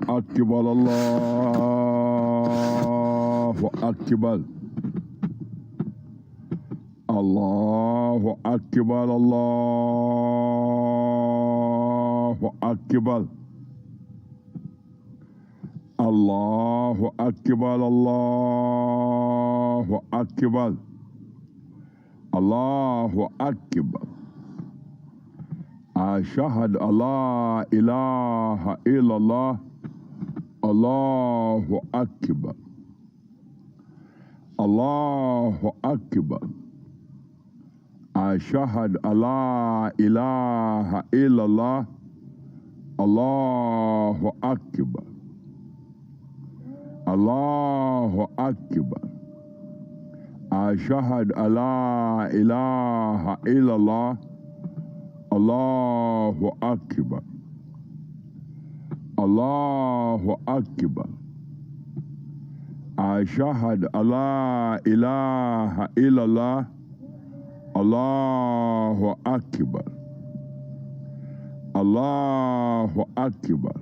أكبر الله أكبر الله أكبر الله أكبر الله أكبر الله أكبر الله أكبر أشهد أن لا إله إلا الله الله أكبر الله أكبر أشهد أن لا إله إلا الله الله أكبر الله أكبر أشهد أن لا إله إلا الله الله أكبر الله أكبر أشهد أن لا إله إلا الله الله أكبر الله أكبر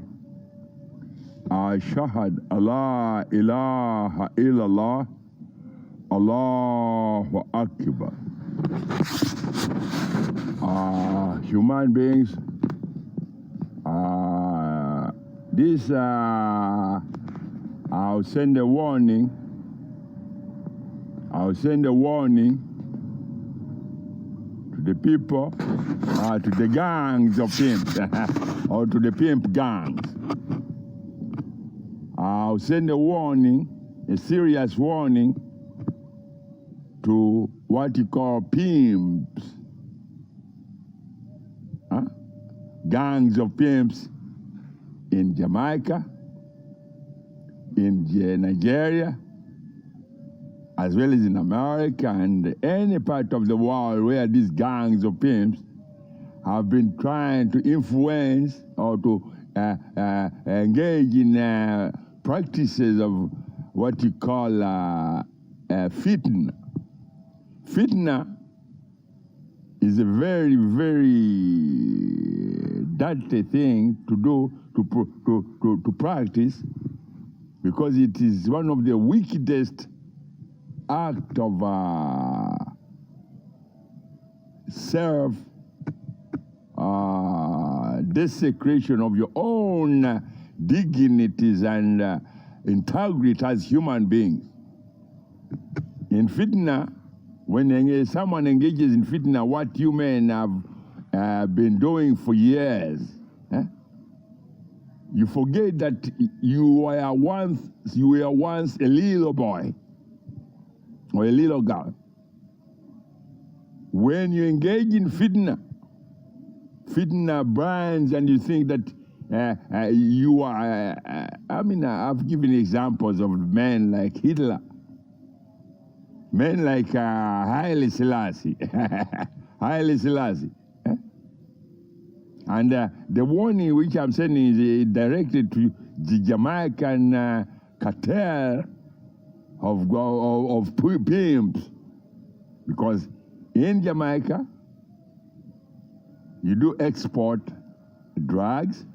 أشهد أن لا إله إلا الله الله أكبر. Human beings, this I'll send a warning. I'll send a warning to the people, to the gangs of pimps, or to the pimp gangs. I'll send a warning, a serious warning, to what you call pimps. Gangs of pimps in Jamaica, in Nigeria, as well as in America and any part of the world where these gangs of pimps have been trying to influence or to engage in practices of what you call fitnah. Fitnah is a very, very dirty thing to do, to practice, because it is one of the wickedest act of self desecration of your own dignities and integrity as human beings. In fitnah, when someone engages in fitnah, what you men have been doing for years, you forget that you were once a little boy or a little girl. When you engage in fitnah brands, and you think that you are, I've given examples of men like Hitler, men like Haile Selassie, Haile Selassie. And the warning which I'm sending is directed to the Jamaican cartel of pimps, because in Jamaica you do export drugs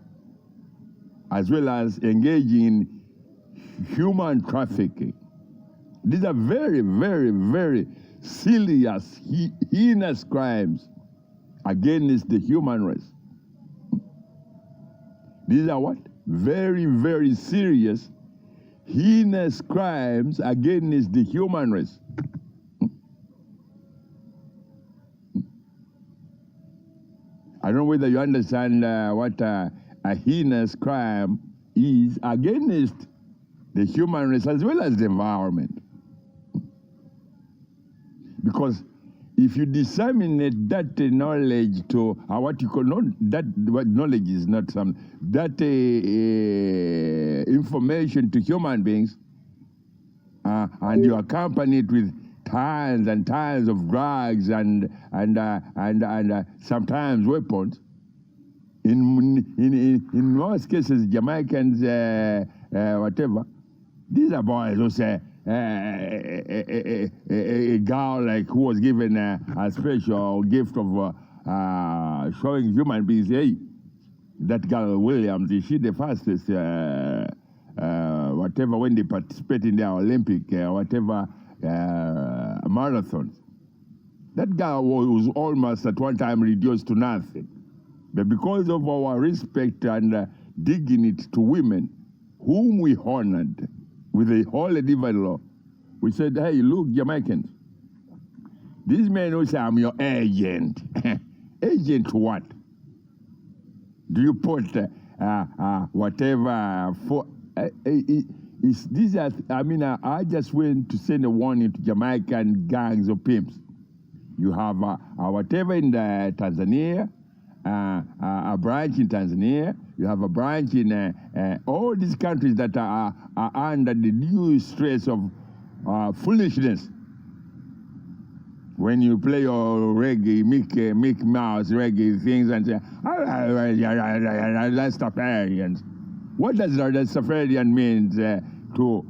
as well as engaging in human trafficking. These are very, very, very serious, heinous crimes against the human race. These are what? Very, very serious, heinous crimes against the human race. I don't know whether you understand what a heinous crime is against the human race as well as the environment. Because if you disseminate that knowledge to what you call what knowledge is not some that information to human beings, and you accompany it with tons and tons of drugs and sometimes weapons. In most cases, Jamaicans, whatever, these are boys who say. A girl like who was given a special gift of showing human beings, hey, that girl Williams, is she the fastest, whatever, when they participate in their Olympic, whatever, marathons. That girl was almost at one time reduced to nothing. But because of our respect and dignity to women, whom we honored with the holy divine law, we said, hey, look, Jamaicans, these men who say, I'm your agent. Agent to what? Do you put whatever for? These are, I just went to send a warning to Jamaican gangs of pimps. You have whatever in Tanzania, a branch in Tanzania. You have a branch in all these countries that are under the new stress of foolishness. When you play your reggae, Mickey Mouse reggae things and say, Rastafarians. What does Rastafarian mean to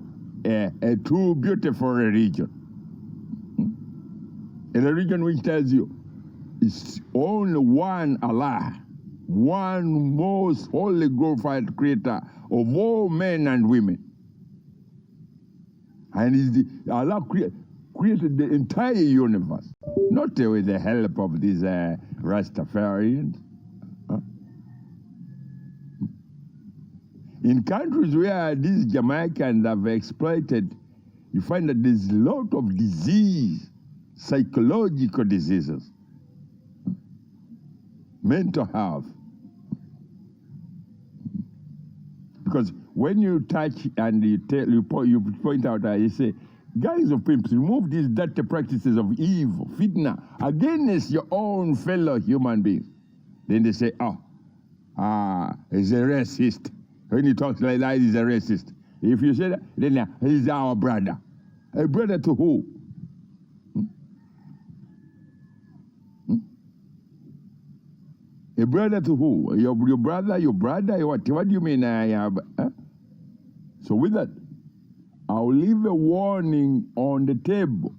a too beautiful religion? A religion which tells you it's only one Allah, one most holy glorified creator of all men and women. And Allah created the entire universe, not with the help of these Rastafarians. In countries where these Jamaicans have exploited, you find that there's a lot of disease, psychological diseases, mental health. Because when you touch and you point out, you say, guys of pimps, remove these dirty practices of evil, fitna, against your own fellow human beings. Then they say, he's a racist. When he talks like that, he's a racist. If you say that, then he's our brother. A brother to who? A brother to who? Your brother, what? What do you mean? So with that, I'll leave a warning on the table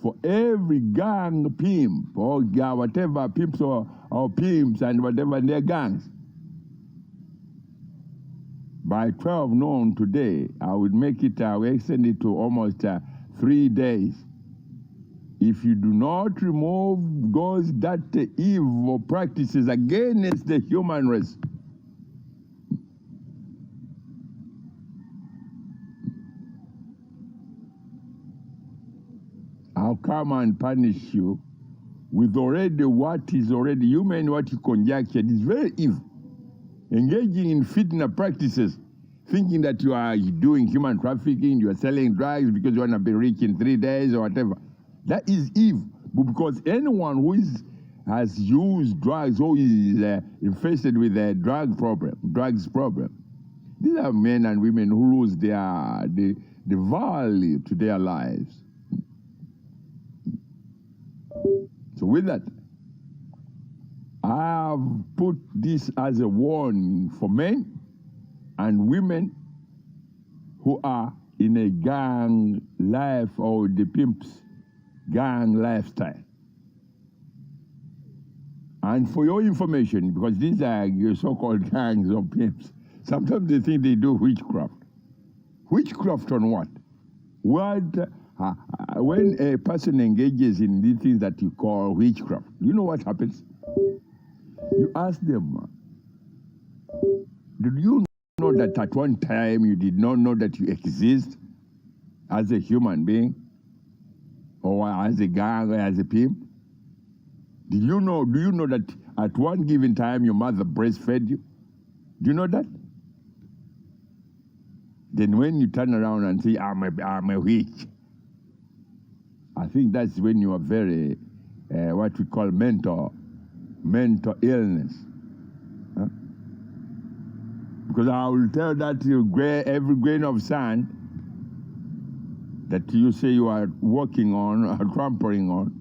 for every gang pimp or whatever pimps or pimps and whatever their gangs. By 12 noon today, I will extend it to almost 3 days. If you do not remove those dirty evil practices against the human race, I'll come and punish you with already what is already human, what you conjectured is very evil. Engaging in fitnah practices, thinking that you are doing human trafficking, you are selling drugs because you want to be rich in 3 days or whatever. That is evil. But because anyone who has used drugs or is infested with a drugs problem, these are men and women who lose the value to their lives. So with that, I have put this as a warning for men and women who are in a gang life or the pimp's gang lifestyle. And for your information, because these are your so-called gangs of pimps, sometimes they think they do witchcraft. Witchcraft on what? When a person engages in these things that you call witchcraft, you know what happens? You ask them, did you know that at one time you did not know that you exist as a human being? Or as a gang, or as a pimp? Do you know that at one given time your mother breastfed you? Do you know that? Then when you turn around and say, I'm a witch, I think that's when you are very, what we call mental illness. Huh? Because I will tell that every grain of sand that you say you are working on or trampling on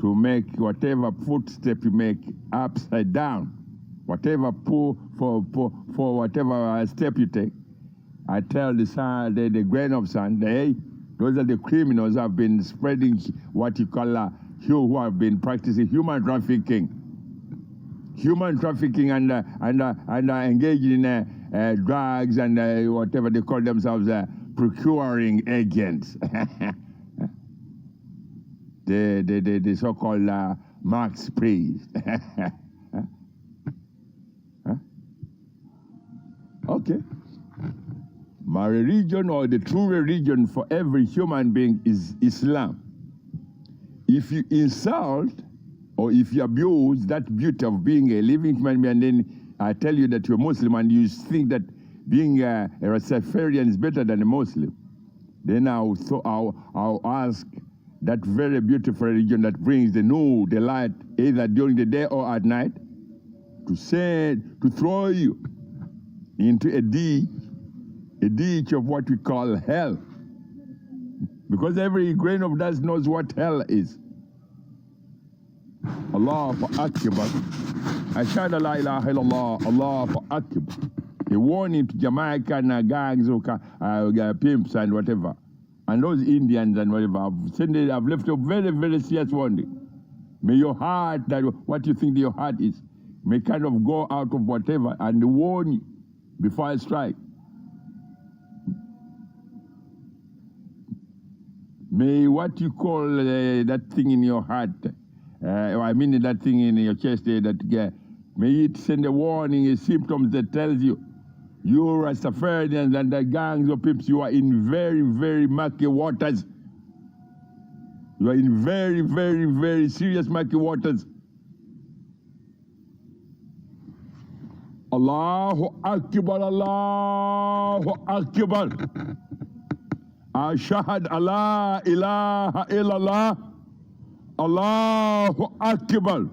to make whatever footstep you make upside down, whatever for whatever step you take. I tell the grain of sand, hey, those are the criminals who have been spreading what you call who have been practicing human trafficking. human trafficking and engaged in drugs and whatever they call themselves, procuring agents. the so-called Marx priest. Okay. My religion, or the true religion for every human being, is Islam. If you insult or if you abuse that beauty of being a living human being, and then I tell you that you're Muslim and you think that being a Rastafarian is better than a Muslim, then I'll ask that very beautiful religion that brings the light, either during the day or at night, to throw you into a ditch of what we call hell. Because every grain of dust knows what hell is. Allahu Akbar. Ashhadu la ilaha illallah. Allahu Akbar. A warning to Jamaican gangs, pimps and whatever. And those Indians and whatever. I've left a very, very serious warning. May your heart, what you think your heart is, may kind of go out of whatever and warn you before I strike. May what you call that thing in your heart, that thing in your chest, may it send a warning, a symptoms that tells you, you Rastafarians and the gangs of pimps, you are in very, very murky waters. You are in very, very, very serious murky waters. Allahu Akbar, Allahu Akbar. Ashhadu alla ilaha illallah. Allahu Akbar.